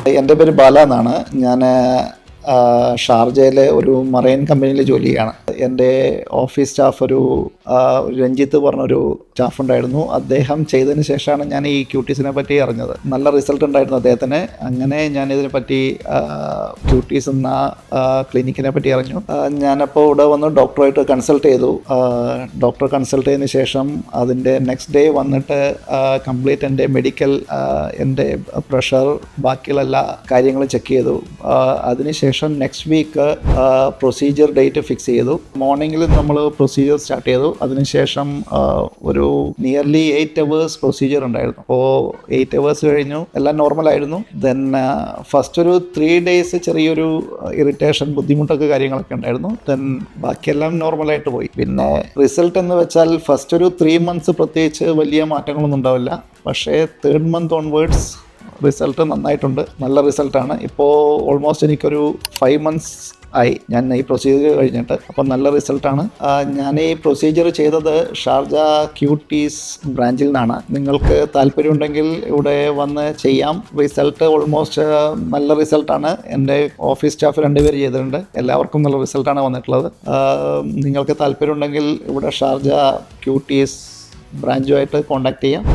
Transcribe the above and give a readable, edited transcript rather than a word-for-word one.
എൻ്റെ പേര് ബാല എന്നാണ്. ഞാൻ ഷാർജയിലെ ഒരു മറൈൻ കമ്പനിയിൽ ജോലി ചെയ്യാണ്. എൻ്റെ ഓഫീസ് സ്റ്റാഫ് ഒരു രഞ്ജിത്ത് പറഞ്ഞൊരു സ്റ്റാഫ് ഉണ്ടായിരുന്നു. അദ്ദേഹം ചെയ്തതിന് ശേഷമാണ് ഞാൻ ഈ ക്യൂട്ടീസിനെ പറ്റി അറിഞ്ഞത്. നല്ല റിസൾട്ട് ഉണ്ടായിരുന്നു അദ്ദേഹത്തിന്. അങ്ങനെ ഞാൻ ഇതിനെ പറ്റി ക്യൂട്ടീസ് എന്ന ക്ലിനിക്കിനെ പറ്റി അറിഞ്ഞു. ഞാനപ്പോൾ ഇവിടെ വന്ന് ഡോക്ടറായിട്ട് കൺസൾട്ട് ചെയ്തു. ഡോക്ടറെ കൺസൾട്ട് ചെയ്തതിന് ശേഷം അതിൻ്റെ നെക്സ്റ്റ് ഡേ വന്നിട്ട് കംപ്ലീറ്റ് എൻ്റെ മെഡിക്കൽ, എൻ്റെ പ്രഷർ, ബാക്കിയുള്ള എല്ലാ കാര്യങ്ങളും ചെക്ക് ചെയ്തു. അതിനുശേഷം next week procedure date fix ചെയ്തു. മോർണിംഗിൽ നമ്മൾ പ്രൊസീജിയർ സ്റ്റാർട്ട് ചെയ്തു. അതിനുശേഷം ഒരു നിയർലി 8 hours പ്രൊസീജിയർ ഉണ്ടായിരുന്നു. അപ്പോൾ 8 hours കഴിഞ്ഞു, എല്ലാം നോർമലായിരുന്നു. ദെൻ ഫസ്റ്റ് ഒരു 3 days ചെറിയൊരു ഇറിറ്റേഷൻ, ബുദ്ധിമുട്ടൊക്കെ കാര്യങ്ങളൊക്കെ ഉണ്ടായിരുന്നു. ദെൻ ബാക്കിയെല്ലാം നോർമലായിട്ട് പോയി. പിന്നെ റിസൾട്ട് എന്ന് വെച്ചാൽ ഫസ്റ്റ് ഒരു 3 months പ്രത്യേകിച്ച് വലിയ മാറ്റങ്ങളൊന്നും ഉണ്ടാവില്ല. പക്ഷേ 3rd month ഓൺവേർഡ്സ് റിസൾട്ട് നന്നായിട്ടുണ്ട്. നല്ല റിസൾട്ടാണ്. ഇപ്പോൾ ഓൾമോസ്റ്റ് എനിക്കൊരു 5 months ആയി ഞാൻ ഈ പ്രൊസീജിയർ കഴിഞ്ഞിട്ട്. അപ്പം നല്ല റിസൾട്ടാണ്. ഞാൻ ഈ പ്രൊസീജിയർ ചെയ്തത് ഷാർജ ക്യൂട്ടീസ് ബ്രാഞ്ചിൽ നിന്നാണ്. നിങ്ങൾക്ക് താല്പര്യമുണ്ടെങ്കിൽ ഇവിടെ വന്ന് ചെയ്യാം. റിസൾട്ട് ഓൾമോസ്റ്റ് നല്ല റിസൾട്ടാണ്. എൻ്റെ ഓഫീസ് സ്റ്റാഫ് 2 പേര് ചെയ്തിട്ടുണ്ട്. എല്ലാവർക്കും നല്ല റിസൾട്ടാണ് വന്നിട്ടുള്ളത്. നിങ്ങൾക്ക് താല്പര്യമുണ്ടെങ്കിൽ ഇവിടെ ഷാർജ ക്യൂട്ടീസ് ബ്രാഞ്ചുമായിട്ട് കോൺടാക്ട് ചെയ്യാം.